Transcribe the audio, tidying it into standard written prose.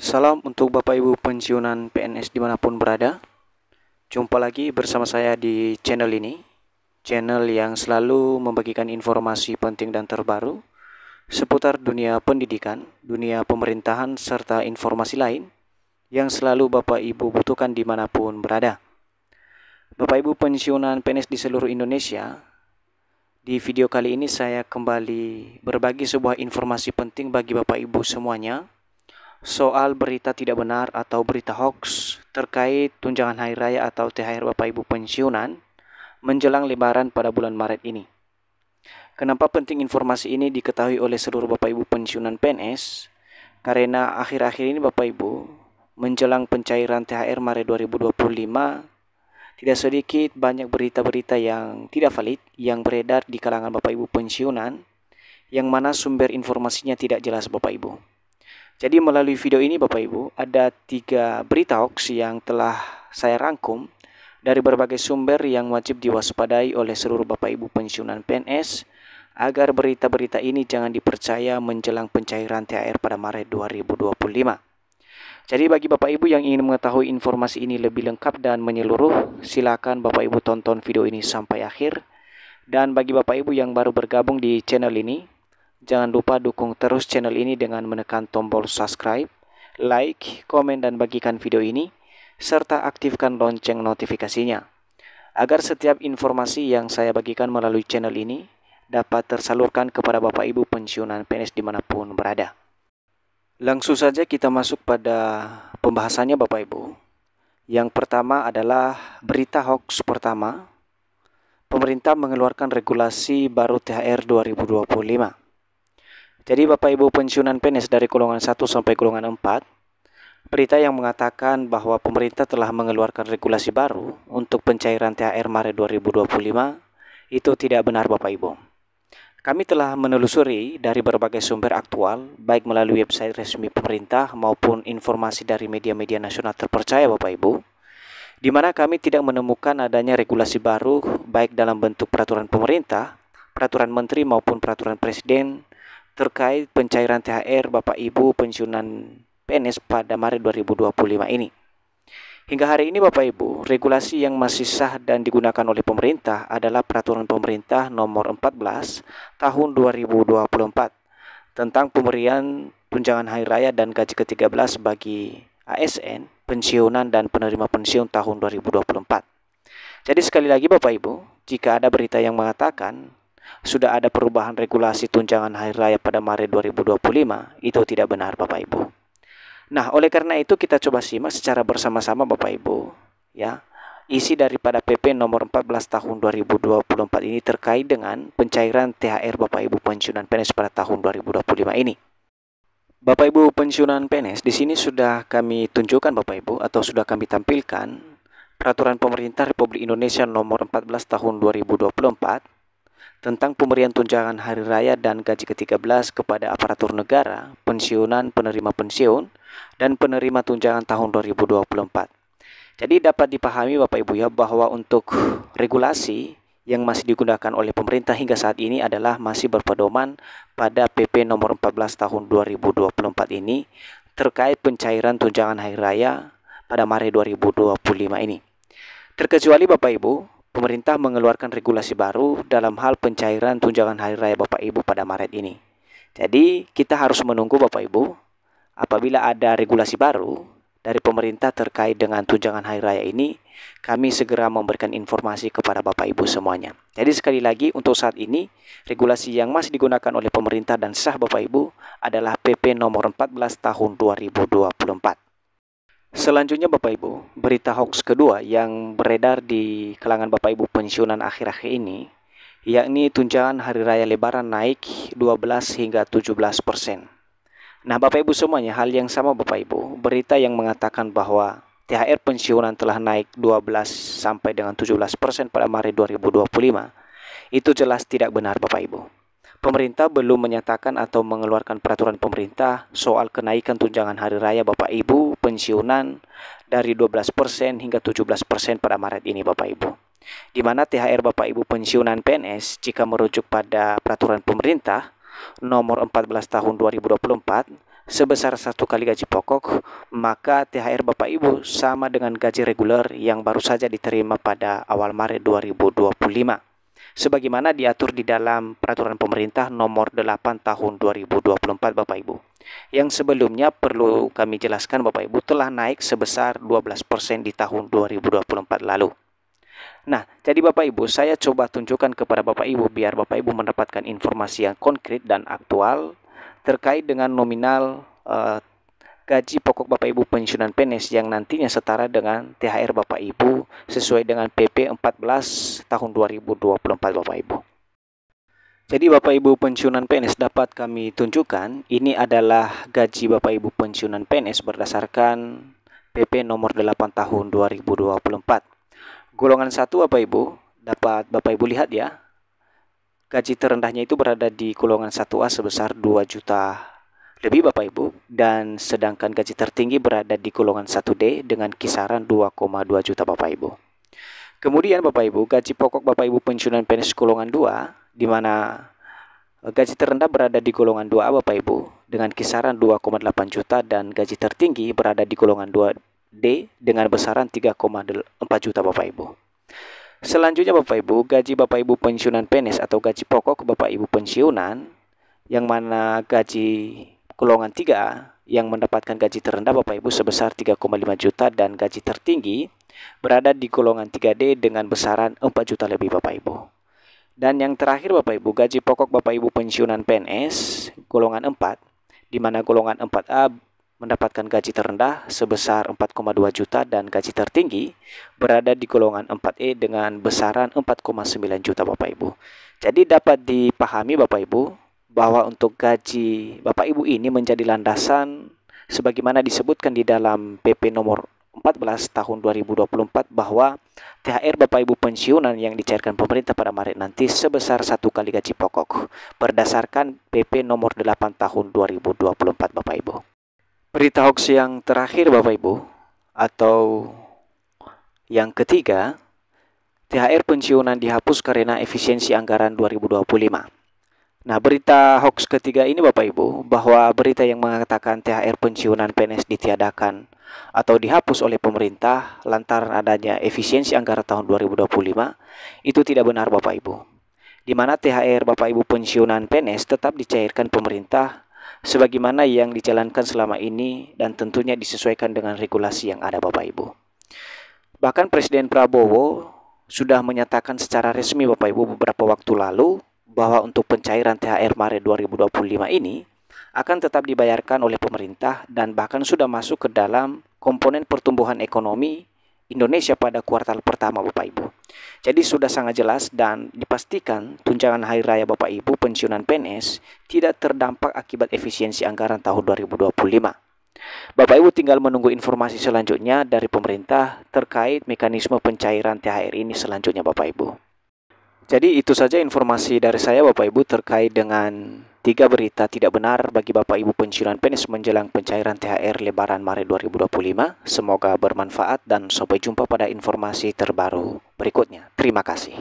Salam untuk Bapak Ibu pensiunan PNS dimanapun berada. Jumpa lagi bersama saya di channel ini, channel yang selalu membagikan informasi penting dan terbaru seputar dunia pendidikan, dunia pemerintahan, serta informasi lain yang selalu Bapak Ibu butuhkan dimanapun berada. Bapak Ibu pensiunan PNS di seluruh Indonesia, di video kali ini saya kembali berbagi sebuah informasi penting bagi Bapak Ibu semuanya soal berita tidak benar atau berita hoax terkait tunjangan hari raya atau THR Bapak Ibu pensiunan menjelang Lebaran pada bulan Maret ini. Kenapa penting informasi ini diketahui oleh seluruh Bapak Ibu pensiunan PNS? Karena akhir-akhir ini Bapak Ibu menjelang pencairan THR Maret 2025, tidak sedikit banyak berita-berita yang tidak valid yang beredar di kalangan Bapak Ibu pensiunan, yang mana sumber informasinya tidak jelas Bapak Ibu. Jadi melalui video ini Bapak Ibu, ada 3 berita hoax yang telah saya rangkum dari berbagai sumber yang wajib diwaspadai oleh seluruh Bapak Ibu pensiunan PNS agar berita-berita ini jangan dipercaya menjelang pencairan THR pada Maret 2025. Jadi bagi Bapak Ibu yang ingin mengetahui informasi ini lebih lengkap dan menyeluruh, silakan Bapak Ibu tonton video ini sampai akhir. Dan bagi Bapak Ibu yang baru bergabung di channel ini, jangan lupa dukung terus channel ini dengan menekan tombol subscribe, like, komen, dan bagikan video ini, serta aktifkan lonceng notifikasinya, agar setiap informasi yang saya bagikan melalui channel ini dapat tersalurkan kepada Bapak Ibu pensiunan PNS dimanapun berada. Langsung saja kita masuk pada pembahasannya Bapak Ibu. Yang pertama adalah berita hoax pertama. Pemerintah mengeluarkan regulasi baru THR 2025. Jadi Bapak Ibu pensiunan PNS dari golongan 1 sampai golongan 4, berita yang mengatakan bahwa pemerintah telah mengeluarkan regulasi baru untuk pencairan THR Maret 2025 itu tidak benar Bapak Ibu. Kami telah menelusuri dari berbagai sumber aktual, baik melalui website resmi pemerintah maupun informasi dari media-media nasional terpercaya Bapak Ibu, di mana kami tidak menemukan adanya regulasi baru baik dalam bentuk peraturan pemerintah, peraturan menteri maupun peraturan presiden terkait pencairan THR Bapak Ibu pensiunan PNS pada Maret 2025 ini. Hingga hari ini Bapak Ibu, regulasi yang masih sah dan digunakan oleh pemerintah adalah Peraturan Pemerintah Nomor 14 Tahun 2024 tentang pemberian tunjangan hari raya dan gaji ke-13 bagi ASN, pensiunan dan penerima pensiun tahun 2024. Jadi sekali lagi Bapak Ibu, jika ada berita yang mengatakan sudah ada perubahan regulasi tunjangan hari raya pada Maret 2025, itu tidak benar Bapak Ibu. Nah, oleh karena itu kita coba simak secara bersama-sama Bapak Ibu, ya, isi daripada PP nomor 14 tahun 2024 ini terkait dengan pencairan THR Bapak Ibu pensiunan PNS pada tahun 2025 ini. Bapak Ibu pensiunan PNS, di sini sudah kami tunjukkan Bapak Ibu atau sudah kami tampilkan Peraturan Pemerintah Republik Indonesia nomor 14 tahun 2024 tentang pemberian tunjangan hari raya dan gaji ke-13 kepada aparatur negara, pensiunan, penerima pensiun, dan penerima tunjangan tahun 2024. Jadi dapat dipahami Bapak Ibu ya bahwa untuk regulasi yang masih digunakan oleh pemerintah hingga saat ini adalah masih berpedoman pada PP nomor 14 tahun 2024 ini terkait pencairan tunjangan hari raya pada Maret 2025 ini. Terkecuali Bapak Ibu, pemerintah mengeluarkan regulasi baru dalam hal pencairan tunjangan hari raya Bapak Ibu pada Maret ini. Jadi kita harus menunggu Bapak Ibu apabila ada regulasi baru dari pemerintah terkait dengan tunjangan hari raya ini, kami segera memberikan informasi kepada Bapak Ibu semuanya. Jadi sekali lagi untuk saat ini regulasi yang masih digunakan oleh pemerintah dan sah Bapak Ibu adalah PP nomor 14 tahun 2024. Selanjutnya Bapak Ibu, berita hoax kedua yang beredar di kalangan Bapak Ibu pensiunan akhir-akhir ini, yakni tunjangan hari raya Lebaran naik 12 hingga 17%. Nah Bapak Ibu semuanya, hal yang sama Bapak Ibu, berita yang mengatakan bahwa THR pensiunan telah naik 12 sampai dengan 17% pada Maret 2025, itu jelas tidak benar Bapak Ibu. Pemerintah belum menyatakan atau mengeluarkan peraturan pemerintah soal kenaikan tunjangan hari raya Bapak Ibu pensiunan dari 12% hingga 17% pada Maret ini Bapak Ibu. Di mana THR Bapak Ibu pensiunan PNS jika merujuk pada peraturan pemerintah nomor 14 tahun 2024 sebesar 1 kali gaji pokok, maka THR Bapak Ibu sama dengan gaji reguler yang baru saja diterima pada awal Maret 2025. Sebagaimana diatur di dalam Peraturan Pemerintah Nomor 8 Tahun 2024 Bapak Ibu. Yang sebelumnya perlu kami jelaskan Bapak Ibu telah naik sebesar 12% di tahun 2024 lalu. Nah, jadi Bapak Ibu, saya coba tunjukkan kepada Bapak Ibu biar Bapak Ibu mendapatkan informasi yang konkret dan aktual terkait dengan nominal gaji pokok Bapak Ibu pensiunan PNS yang nantinya setara dengan THR Bapak Ibu sesuai dengan PP 14 tahun 2024 Bapak Ibu. Jadi Bapak Ibu pensiunan PNS dapat kami tunjukkan ini adalah gaji Bapak Ibu pensiunan PNS berdasarkan PP nomor 8 tahun 2024. Golongan 1 Bapak Ibu, dapat Bapak Ibu lihat ya. Gaji terendahnya itu berada di golongan 1A sebesar 2 juta lebih Bapak Ibu, dan sedangkan gaji tertinggi berada di golongan 1D dengan kisaran 2,2 juta Bapak Ibu. Kemudian Bapak Ibu, gaji pokok Bapak Ibu pensiunan PNS golongan 2 di mana gaji terendah berada di golongan 2A Bapak Ibu dengan kisaran 2,8 juta dan gaji tertinggi berada di golongan 2D dengan besaran 3,4 juta Bapak Ibu. Selanjutnya Bapak Ibu, gaji Bapak Ibu pensiunan PNS atau gaji pokok Bapak Ibu pensiunan yang mana gaji golongan 3 yang mendapatkan gaji terendah Bapak Ibu sebesar 3,5 juta dan gaji tertinggi berada di golongan 3D dengan besaran 4 juta lebih Bapak Ibu. Dan yang terakhir Bapak Ibu, gaji pokok Bapak Ibu pensiunan PNS golongan 4 di mana golongan 4A mendapatkan gaji terendah sebesar 4,2 juta dan gaji tertinggi berada di golongan 4E dengan besaran 4,9 juta Bapak Ibu. Jadi dapat dipahami Bapak Ibu bahwa untuk gaji Bapak Ibu ini menjadi landasan sebagaimana disebutkan di dalam PP nomor 14 tahun 2024 bahwa THR Bapak Ibu pensiunan yang dicairkan pemerintah pada Maret nanti sebesar 1 kali gaji pokok berdasarkan PP nomor 8 tahun 2024 Bapak Ibu. Berita hoax yang terakhir Bapak Ibu atau yang ketiga, THR pensiunan dihapus karena efisiensi anggaran 2025. Nah, berita hoax ketiga ini Bapak Ibu bahwa berita yang mengatakan THR pensiunan PNS ditiadakan atau dihapus oleh pemerintah lantaran adanya efisiensi anggaran tahun 2025 itu tidak benar Bapak Ibu. Di mana THR Bapak Ibu pensiunan PNS tetap dicairkan pemerintah sebagaimana yang dijalankan selama ini dan tentunya disesuaikan dengan regulasi yang ada Bapak Ibu. Bahkan Presiden Prabowo sudah menyatakan secara resmi Bapak Ibu beberapa waktu lalu bahwa untuk pencairan THR Maret 2025 ini akan tetap dibayarkan oleh pemerintah dan bahkan sudah masuk ke dalam komponen pertumbuhan ekonomi Indonesia pada kuartal pertama Bapak Ibu. Jadi sudah sangat jelas dan dipastikan tunjangan hari raya Bapak Ibu pensiunan PNS tidak terdampak akibat efisiensi anggaran tahun 2025. Bapak Ibu tinggal menunggu informasi selanjutnya dari pemerintah terkait mekanisme pencairan THR ini selanjutnya Bapak Ibu. Jadi itu saja informasi dari saya Bapak Ibu terkait dengan 3 berita tidak benar bagi Bapak Ibu pensiunan PNS menjelang pencairan THR Lebaran Maret 2025. Semoga bermanfaat dan sampai jumpa pada informasi terbaru berikutnya. Terima kasih.